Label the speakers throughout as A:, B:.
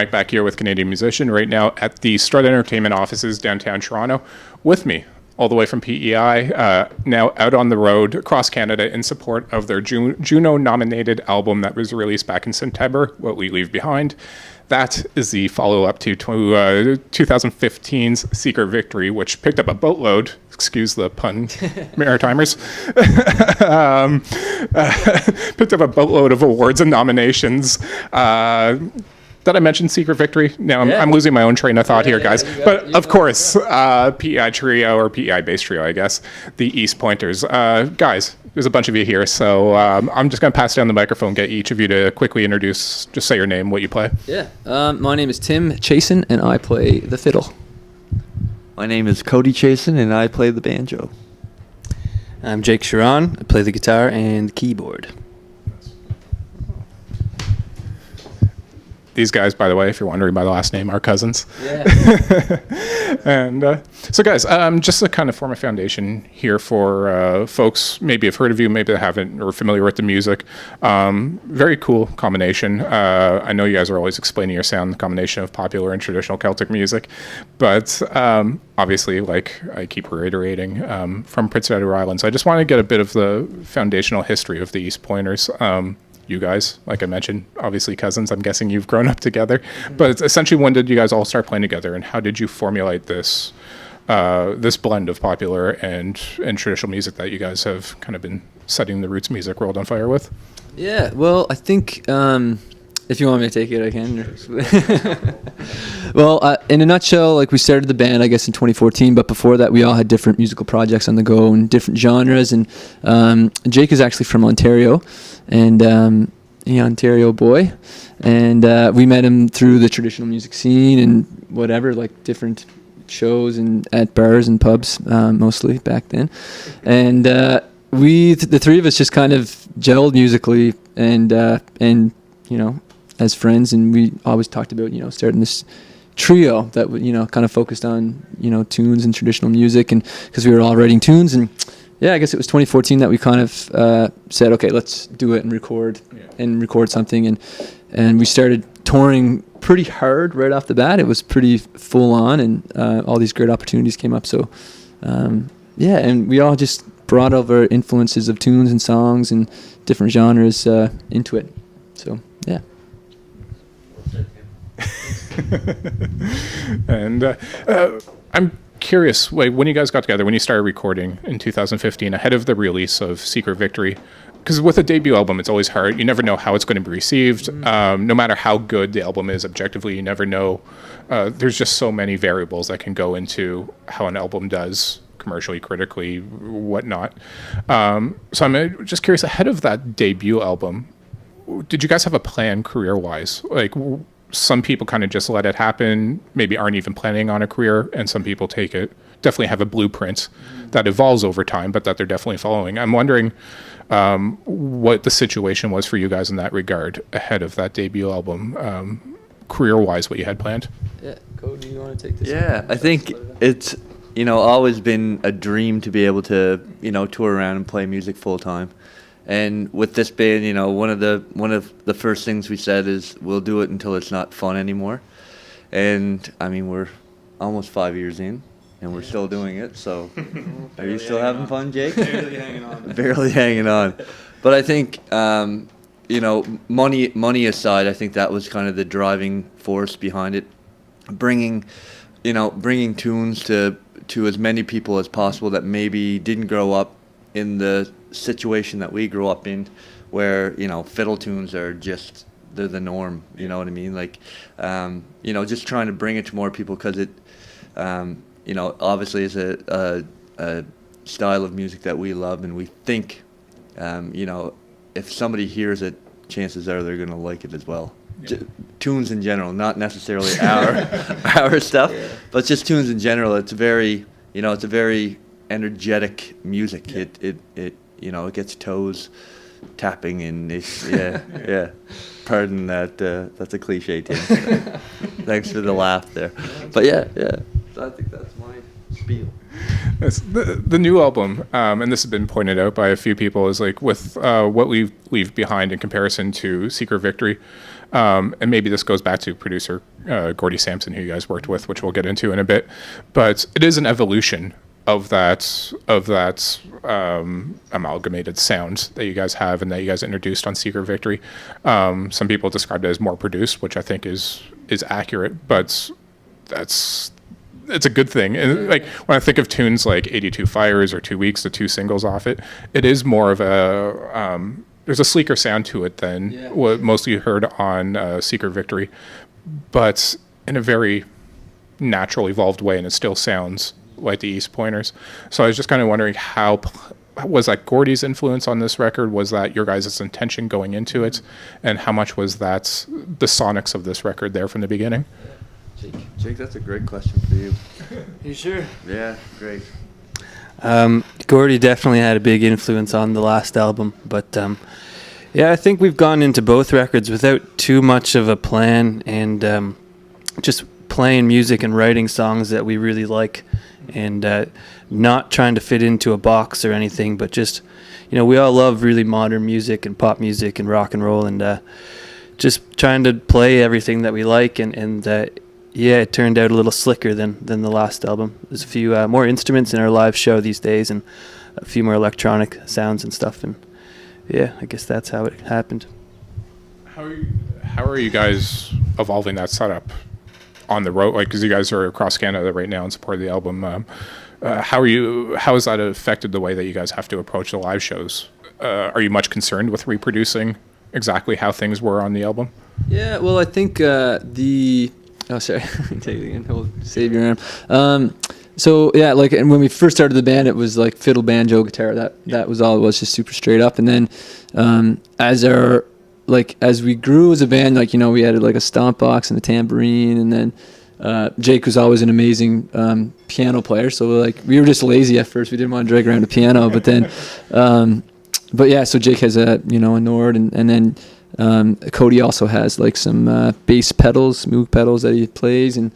A: Mike back here with Canadian Musician right now at the Strut Entertainment offices downtown Toronto. With me, all the way from PEI, now out on the road across Canada in support of their JUNO-nominated album that was released back in September, What We Leave Behind. That is the follow-up to 2015's Secret Victory, which picked up a boatload, excuse the pun, Maritimers, picked up a boatload of awards and nominations. Did I mention Secret Victory? Now I'm losing my own train of thought here, guys. But of course, PEI trio, or PEI-based trio, I guess, the East Pointers. Guys, there's a bunch of you here, so I'm just going to pass down the microphone, get each of you to quickly introduce, just say your name, what you play.
B: Yeah, my name is Tim Chasen, and I play the fiddle.
C: My name is Cody Chasen, and I play the banjo.
D: I'm Jake Sharon. I play the guitar and the keyboard.
A: These guys, by the way, if you're wondering by the last name, are cousins.
B: Yeah.
A: And so, guys, just to kind of form a foundation here for folks maybe have heard of you, maybe they haven't, or familiar with the music. Very cool combination. I know you guys are always explaining your sound, the combination of popular and traditional Celtic music. But obviously, like I keep reiterating, from Prince Edward Island. So I just want to get a bit of the foundational history of the East Pointers. You guys, like I mentioned, obviously cousins. I'm guessing you've grown up together. Mm-hmm. But essentially, when did you guys all start playing together, and how did you formulate this this blend of popular and traditional music that you guys have kind of been setting the roots music world on fire with?
B: Yeah, well, I think if you want me to take it, I can. Well, in a nutshell, like we started the band, I guess, in 2014. But before that, we all had different musical projects on the go and different genres. And Jake is actually from Ontario, and Ontario boy. And we met him through the traditional music scene and whatever, like different shows and at bars and pubs, mostly back then. And the three of us just kind of gelled musically and as friends, and we always talked about starting this trio that kind of focused on tunes and traditional music, and because we were all writing tunes. And I guess it was 2014 that we kind of said, okay, let's do it and record something, and we started touring pretty hard right off the bat. It was pretty full on, and all these great opportunities came up. So and we all just brought all of our influences of tunes and songs and different genres into it. So yeah.
A: And I'm curious, when you guys got together, when you started recording in 2015, ahead of the release of Secret Victory, because with a debut album, it's always hard. You never know how it's going to be received. Mm-hmm. No matter how good the album is objectively, you never know. There's just so many variables that can go into how an album does commercially, critically, whatnot. So I'm just curious, ahead of that debut album, did you guys have a plan career-wise? Like, some people kind of just let it happen, maybe aren't even planning on a career, and some people definitely have a blueprint that evolves over time, but that they're definitely following. I'm wondering what the situation was for you guys in that regard ahead of that debut album, career-wise, what you had planned.
B: Yeah, Cody, do you want to take this?
C: Yeah, I think it's always been a dream to be able to tour around and play music full time. And with this band, one of the first things we said is we'll do it until it's not fun anymore. And I mean, we're almost 5 years in, and we're still doing it. So, are you still having fun, Jake?
D: Barely hanging on.
C: Barely hanging on. But I think money aside, I think that was kind of the driving force behind it. Bringing tunes to as many people as possible that maybe didn't grow up in the situation that we grew up in, where fiddle tunes are just they're the norm. You know what I mean? Like, just trying to bring it to more people, because it, obviously is a style of music that we love, and we think, if somebody hears it, chances are they're gonna like it as well. Yeah. Tunes in general, not necessarily our stuff, but just tunes in general. It's very, it's a very energetic music. Yeah. It gets toes tapping, and it's Pardon that. That's a cliche, Tim. Thanks for the laugh there. But yeah. So I think that's my spiel.
A: The new album, and this has been pointed out by a few people, is like with what we leave behind in comparison to Secret Victory. And maybe this goes back to producer Gordie Sampson, who you guys worked with, which we'll get into in a bit. But it is an evolution of that amalgamated sound that you guys have and that you guys introduced on Secret Victory. Some people described it as more produced, which I think is accurate, but it's a good thing. And like when I think of tunes like 82 Fires or 2 Weeks, the two singles off it, it is more of a there's a sleeker sound to it than what mostly you heard on Secret Victory, but in a very natural, evolved way, and it still sounds like the East Pointers. So I was just kind of wondering, how was that Gordie's influence on this record? Was that your guys' intention going into it? And how much was that the sonics of this record there from the beginning?
C: Jake, that's a great question for you.
D: You sure?
C: Yeah, great.
D: Gordie definitely had a big influence on the last album, but I think we've gone into both records without too much of a plan, and just playing music and writing songs that we really like, and not trying to fit into a box or anything, but just, we all love really modern music and pop music and rock and roll, and just trying to play everything that we like, and it turned out a little slicker than the last album. There's a few more instruments in our live show these days, and a few more electronic sounds and stuff, and I guess that's how it happened.
A: How are you guys evolving that setup on the road? Like, because you guys are across Canada right now in support of the album. How has that affected the way that you guys have to approach the live shows? Are you much concerned with reproducing exactly how things were on the album?
B: Yeah, well, I think Oh, sorry. Take it again. Hold, save your arm. Like, and when we first started the band, it was like fiddle, banjo, guitar. That was all it was, just super straight up. And then as we grew as a band, we added like a stomp box and a tambourine, and then Jake was always an amazing piano player. So we were just lazy at first. We didn't want to drag around a piano, but then, so Jake has a Nord, and then Cody also has like some bass pedals, Moog pedals that he plays, and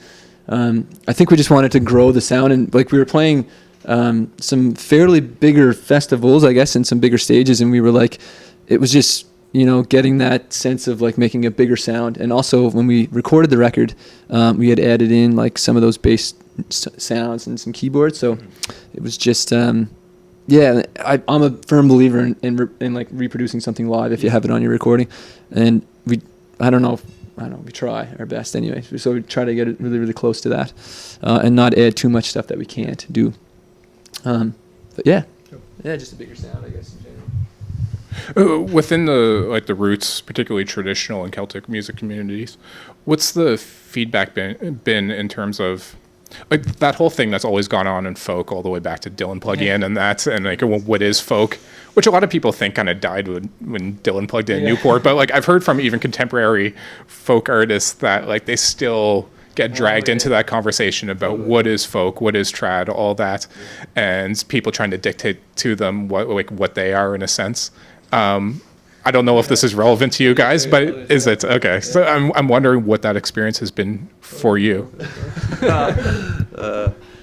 B: I think we just wanted to grow the sound, and we were playing some fairly bigger festivals, I guess, and some bigger stages, and we were it was just getting that sense of making a bigger sound. And also when we recorded the record, we had added in some of those bass sounds and some keyboards, so it was just I'm a firm believer in reproducing something live if you have it on your recording, and we try our best anyway. So we try to get it really, really close to that, and not add too much stuff that we can't do. Just a bigger sound, I guess, in general.
A: Within the roots, particularly traditional and Celtic music communities, what's the feedback been in terms of that whole thing that's always gone on in folk all the way back to Dylan plugged in, and what is folk, which a lot of people think kind of died when Dylan plugged in Newport, but I've heard from even contemporary folk artists that they still get dragged into that conversation about what is folk, what is trad, all that, and people trying to dictate to them what they are in a sense. I don't know if this is relevant to you guys, but is it? Okay. So I'm wondering what that experience has been for you.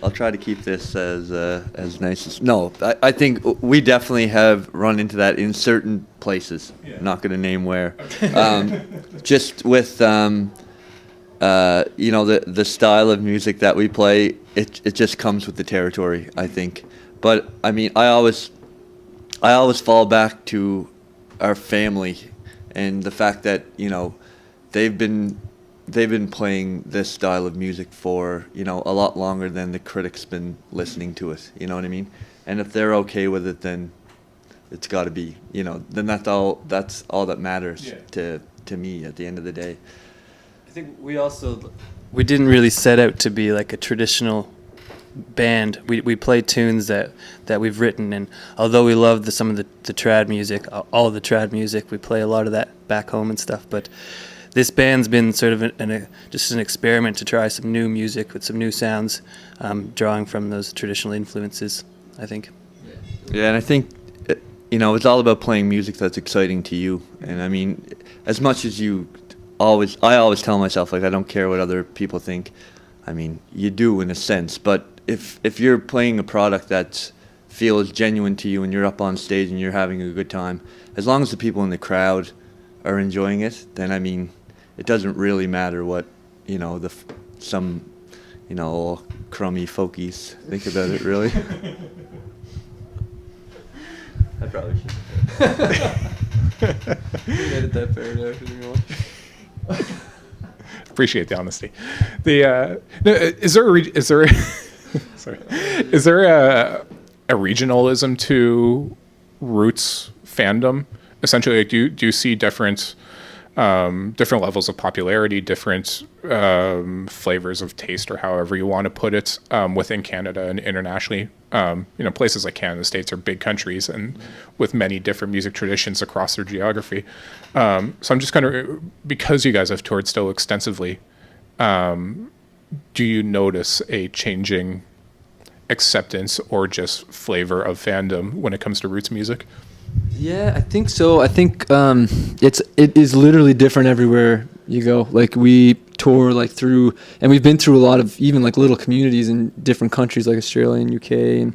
C: I'll try to keep this as nice as... No, I think we definitely have run into that in certain places. Yeah. Not going to name where. Just with, the style of music that we play, it just comes with the territory, I think. But, I mean, I always fall back to our family and the fact that they've been playing this style of music for a lot longer than the critics been listening to it, you know what I mean? And if they're okay with it, then it's got to be, then that's all that matters to me at the end of the day.
D: I think we didn't really set out to be like a traditional band. We play tunes that we've written, and although we love some of the trad music, all of the trad music, we play a lot of that back home and stuff, but this band's been sort of just an experiment to try some new music with some new sounds, drawing from those traditional influences, I think.
C: Yeah, and I think it's all about playing music that's exciting to you. And I mean, as much as I always tell myself I don't care what other people think. I mean, you do in a sense, but if you're playing a product that feels genuine to you and you're up on stage and you're having a good time, as long as the people in the crowd are enjoying it, then I mean, it doesn't really matter what, some, crummy folkies think about it, really.
B: I probably should. Edit that paragraph if you want.
A: Appreciate the honesty. Is there a regionalism to roots fandom? Essentially, like, do you see different levels of popularity, different flavors of taste, or however you want to put it, within Canada and internationally? Places like Canada, the States are big countries and with many different music traditions across their geography. So I'm just kind of, because you guys have toured so extensively, do you notice a changing acceptance or just flavor of fandom when it comes to roots music?
B: Yeah, I think so. I think it is literally different everywhere you go. Like, we tour like through, and we've been through a lot of even like little communities in different countries like Australia and UK, and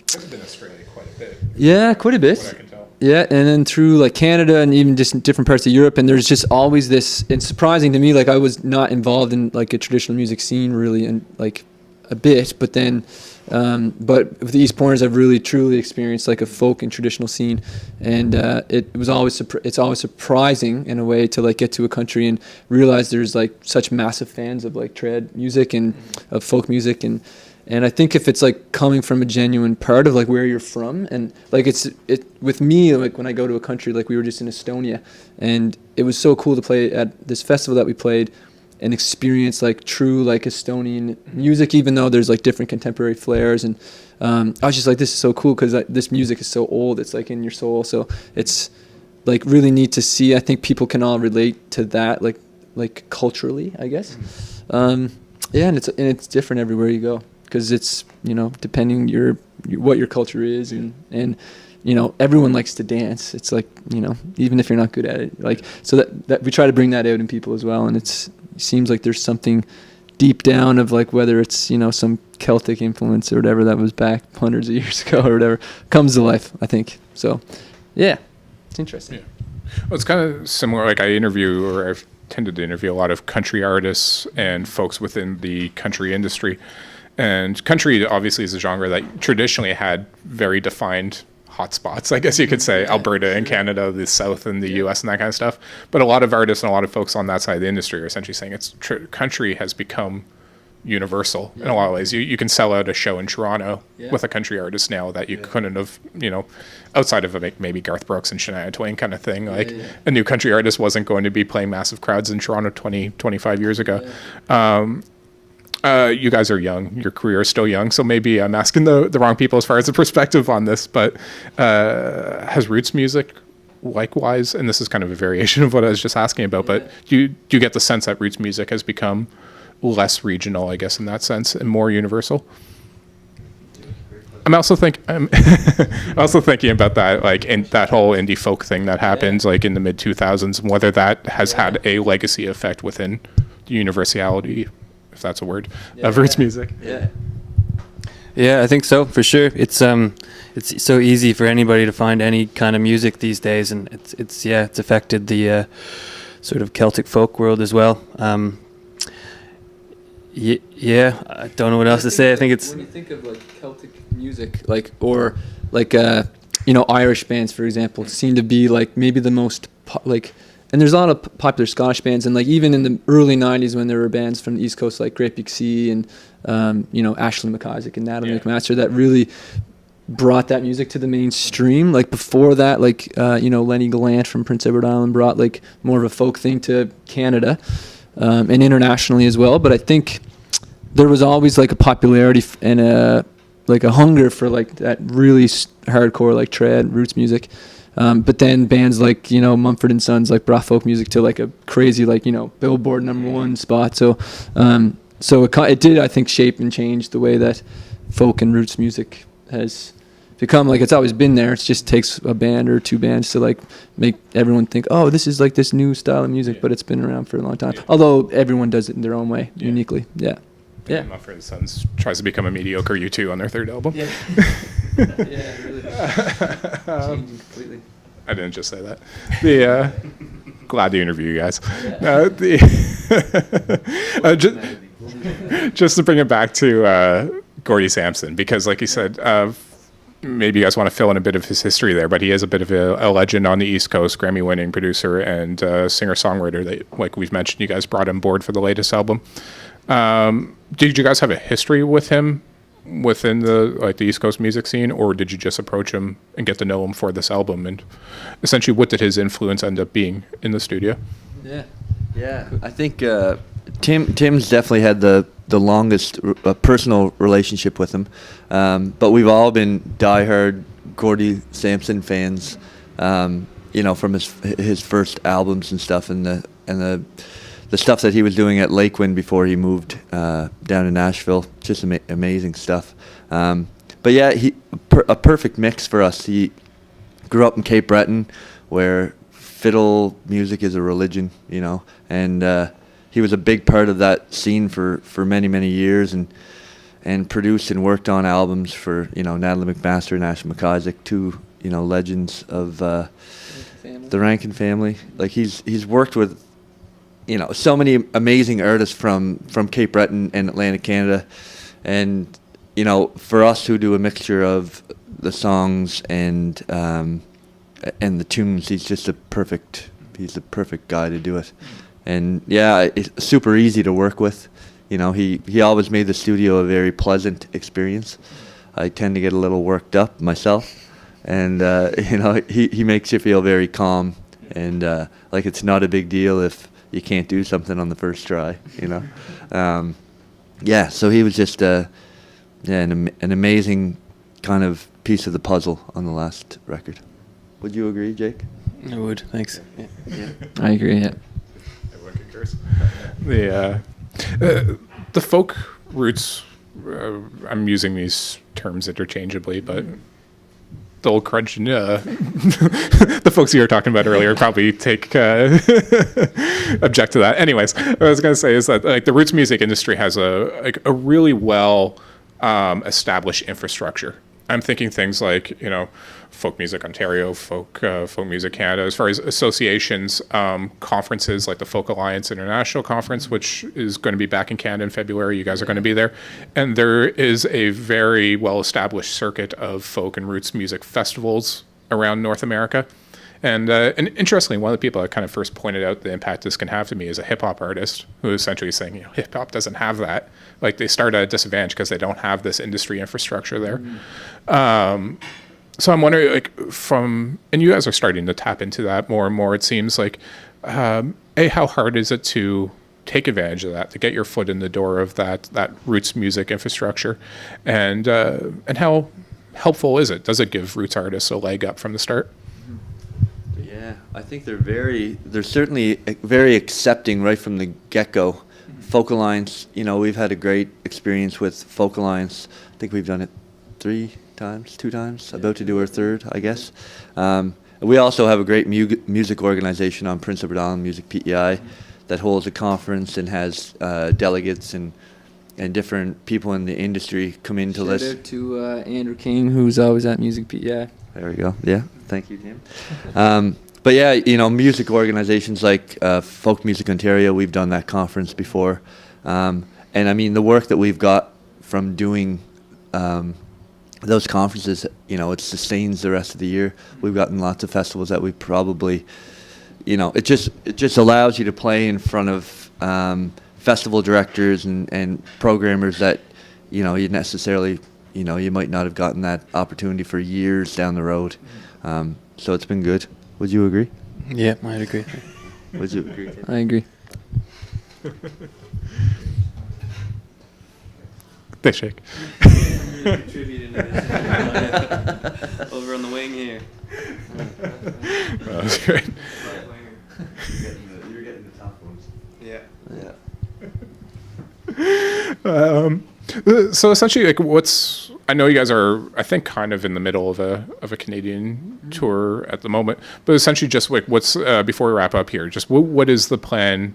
A: It's been Australia quite a bit.
B: yeah, quite a bit.
A: What I can tell.
B: Yeah, and then through like Canada and even just in different parts of Europe, and there's just always this. It's surprising to me. Like, I was not involved in like a traditional music scene really, and like a bit, but then. But with the East Pointers, I've really truly experienced like a folk and traditional scene, and it was always it's always surprising in a way to like get to a country and realize there's like such massive fans of like trad music and of folk music, and I think if it's like coming from a genuine part of like where you're from, and like it with me, like when I go to a country, like we were just in Estonia, and it was so cool to play at this festival that we played and experience like true like Estonian music, even though there's like different contemporary flares, and I was just like, this is so cool because this music is so old, it's like in your soul, so it's like really neat to see. I think people can all relate to that like culturally, I guess. Yeah, and it's different everywhere you go because it's depending what your culture is, and everyone likes to dance. It's like, even if you're not good at it, like, so that we try to bring that out in people as well. And it seems like there's something deep down of like, whether it's, some Celtic influence or whatever that was back hundreds of years ago or whatever, comes to life, I think. So, yeah, it's interesting.
A: Yeah. Well, it's kind of similar. Like, I've tended to interview a lot of country artists and folks within the country industry. And country obviously is a genre that traditionally had very defined hotspots, I guess you could say, Alberta and Canada, the South and the US and that kind of stuff. But a lot of artists and a lot of folks on that side of the industry are essentially saying country has become universal in a lot of ways. You can sell out a show in Toronto with a country artist now that you couldn't have, outside of maybe Garth Brooks and Shania Twain kind of thing. Like, a new country artist wasn't going to be playing massive crowds in Toronto 25 years ago. You guys are young. Your career is still young, so maybe I'm asking the wrong people as far as the perspective on this, but has roots music likewise, and this is kind of a variation of what I was just asking about, but do you get the sense that roots music has become less regional, I guess, in that sense, and more universal? I'm also thinking about that, like, in that whole indie folk thing that happened like in the mid 2000s, and whether that has had a legacy effect within the universality, if that's a word, of roots music.
D: Yeah, I think so, for sure. It's so easy for anybody to find any kind of music these days, and it's affected the sort of Celtic folk world as well. Yeah, I don't know what else to say. I think it's,
B: when you think of like Celtic music, like, or like Irish bands, for example, seem to be like maybe the most and there's a lot of popular Scottish bands, and like even in the early 90s when there were bands from the East Coast like Great Big Sea and Ashley McIsaac and Natalie McMaster that really brought that music to the mainstream. Like, before that, like Lenny Gallant from Prince Edward Island brought like more of a folk thing to Canada, and internationally as well. But I think there was always like a popularity and a hunger for like that really hardcore like trad roots music. But then bands like, Mumford & Sons, like, brought folk music to like a crazy, like, Billboard #1 spot. So it did, I think, shape and change the way that folk and roots music has become. Like, it's always been there. It just takes a band or two bands to like make everyone think, oh, this is like this new style of music, but it's been around for a long time. Although everyone does it in their own way, uniquely. Yeah.
A: Mumford & Sons tries to become a mediocre U2 on their third album.
B: Yeah, really. Changing completely.
A: I didn't just say that. glad to interview you guys. Just to bring it back to Gordie Sampson, because like you said, maybe you guys want to fill in a bit of his history there, but he is a bit of a legend on the East Coast, Grammy-winning producer and singer-songwriter that, like we've mentioned, you guys brought on board for the latest album. Did you guys have a history with him within the East Coast music scene, or did you just approach him and get to know him for this album? And essentially, what did his influence end up being in the studio?
C: Yeah. I think Tim's definitely had the longest personal relationship with him, but we've all been diehard Gordie Sampson fans, from his first albums and stuff, and the stuff that he was doing at Lakewind before he moved down to Nashville. Just amazing stuff. But yeah, a perfect mix for us. He grew up in Cape Breton, where fiddle music is a religion, and he was a big part of that scene for many, many years, and produced and worked on albums for, Natalie McMaster and Ashley McIsaac, two, legends of the Rankin family. Like he's worked with, so many amazing artists from Cape Breton and Atlantic Canada, and for us who do a mixture of the songs and the tunes, he's the perfect guy to do it. And yeah, it's super easy to work with. He always made the studio a very pleasant experience. I tend to get a little worked up myself, and he makes you feel very calm, and like it's not a big deal if you can't do something on the first try. So he was just an amazing kind of piece of the puzzle on the last record. Would you agree, Jake?
D: I would. Thanks.
C: Yeah.
B: I agree. Yeah.
A: Everyone concurs. The folk roots, I'm using these terms interchangeably, but the old crunch, the folks you were talking about earlier probably object to that. Anyways, what I was going to say is that the roots music industry has a really well established infrastructure. I'm thinking things like, Folk Music Ontario, Folk Music Canada, as far as associations, conferences like the Folk Alliance International Conference, which is going to be back in Canada in February. You guys are going to be there. And there is a very well-established circuit of folk and roots music festivals around North America. And interestingly, one of the people that kind of first pointed out the impact this can have to me is a hip-hop artist who is essentially saying, hip-hop doesn't have that. Like, they start at a disadvantage because they don't have this industry infrastructure there. So I'm wondering, and you guys are starting to tap into that more and more, it seems like, how hard is it to take advantage of that, to get your foot in the door of that roots music infrastructure? And how helpful is it? Does it give roots artists a leg up from the start?
C: Yeah, I think they're certainly very accepting right from the get-go. Folk Alliance, we've had a great experience with Folk Alliance. I think we've done it 2 times, about to do our third, I guess. We also have a great music organization on Prince Edward Island, Music PEI, that holds a conference and has delegates and different people in the industry come in to listen.
B: Shout out to Andrew King, who's always at Music PEI.
C: There we go. Yeah, thank you, Tim. But yeah, music organizations like Folk Music Ontario, we've done that conference before. And I mean, the work that we've got from doing those conferences, it sustains the rest of the year. We've gotten lots of festivals that we probably, it just allows you to play in front of festival directors and programmers that, you necessarily, you might not have gotten that opportunity for years down the road. So it's been good. Would you agree?
D: Yeah, I'd agree.
C: Would you agree?
B: I agree.
A: They shake.
D: Over on the wing here.
A: That was great.
C: You're getting the top ones.
D: Yeah.
A: So essentially, I know you guys are, I think, kind of in the middle of a Canadian tour at the moment, but essentially just what's, before we wrap up here, just what is the plan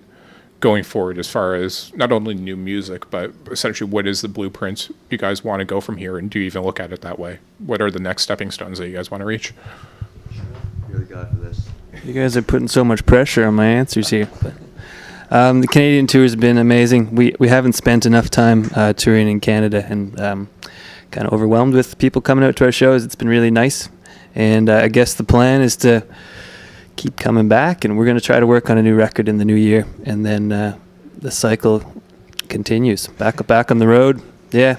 A: going forward as far as not only new music, but essentially what is the blueprint you guys want to go from here, and do you even look at it that way? What are the next stepping stones that you guys want to reach?
C: You're the guy for this.
D: You guys are putting so much pressure on my answers here. But, the Canadian tour has been amazing. We haven't spent enough time touring in Canada, and kind of overwhelmed with people coming out to our shows. It's been really nice, and I guess the plan is to keep coming back, and we're going to try to work on a new record in the new year, and then the cycle continues. Back on the road. Yeah.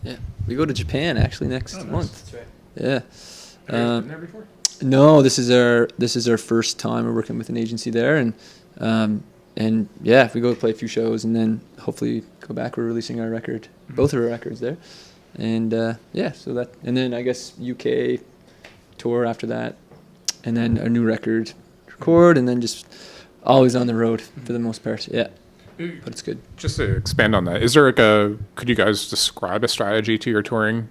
B: Yeah, we go to Japan actually next month.
D: That's right.
B: Yeah.
A: Have you been there before?
B: No, this is our first time we're working with an agency there, and yeah, we go play a few shows, and then hopefully go back. We're releasing our record, both of our records there, and yeah, so that, and then I guess UK tour after that, and then a new record record, and then just always on the road for the most part. Yeah, but it's good.
A: Just to expand on that, is there could you guys describe a strategy to your touring?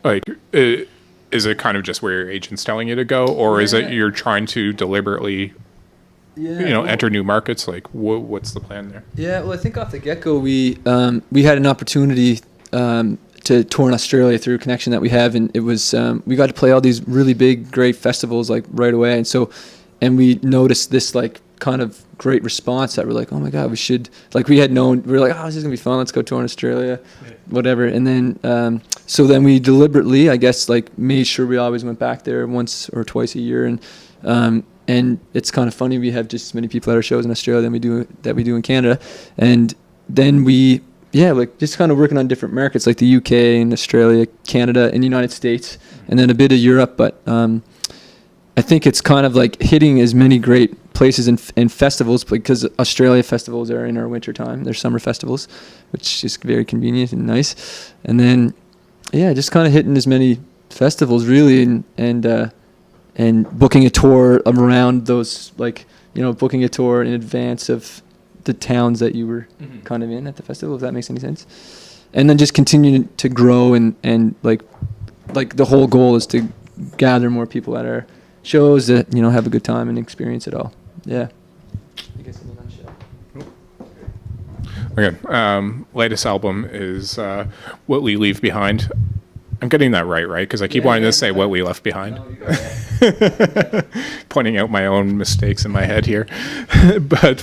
A: Like, is it kind of just where your agent's telling you to go, or is it you're trying to deliberately, enter new markets? Like, what's the plan there?
B: Yeah, well, I think off the get-go, we had an opportunity to tour in Australia through a connection that we have, and it was we got to play all these really big, great festivals like right away, and we noticed this like kind of great response that we're like, oh my god, we should, like, we were like, oh, this is gonna be fun, let's go tour in Australia, whatever. And then so then we deliberately, I guess, like, made sure we always went back there once or twice a year, and it's kind of funny, we have just as many people at our shows in Australia than we do in Canada. And then we like just kind of working on different markets like the UK and Australia, Canada, and United States, and then a bit of Europe. But I think it's kind of like hitting as many great places and festivals, because Australia festivals are in our winter time. They're summer festivals, which is very convenient and nice. And then, yeah, just kind of hitting as many festivals really, and booking a tour around those, like, booking a tour in advance of the towns that you were kind of in at the festival, if that makes any sense. And then just continuing to grow and like the whole goal is to gather more people at our shows that have a good time and experience it all. Yeah. I guess in a nutshell.
A: Okay. Latest album is What We Leave Behind. I'm getting that right? Because I keep wanting to say What We Left Behind. Pointing out my own mistakes in my head here. But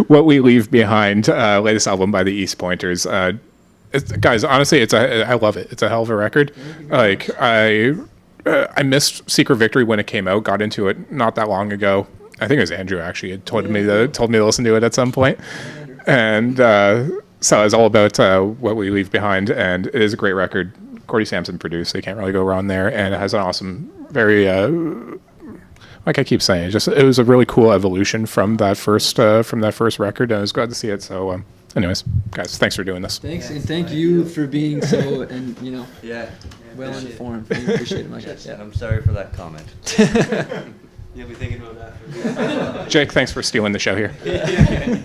A: What We Leave Behind, latest album by the East Pointers. Guys, honestly, I love it. It's a hell of a record. Like, I missed Secret Victory when it came out. Got into it not that long ago. I think it was Andrew actually had told me to listen to it at some point. And so it's all about What We Leave Behind, and it is a great record. Gordie Sampson produced, so you can't really go wrong there, and it has an awesome, very like I keep saying, it was a really cool evolution from that first record, and I was glad to see it. So, anyways, guys, thanks for doing this.
B: Thanks, and thank you for being so
C: Yeah.
B: well informed. We appreciate it, my guys.
C: And I'm sorry for that comment.
D: You'll be thinking about that.
A: Jake, thanks for stealing the show here.
D: Yeah.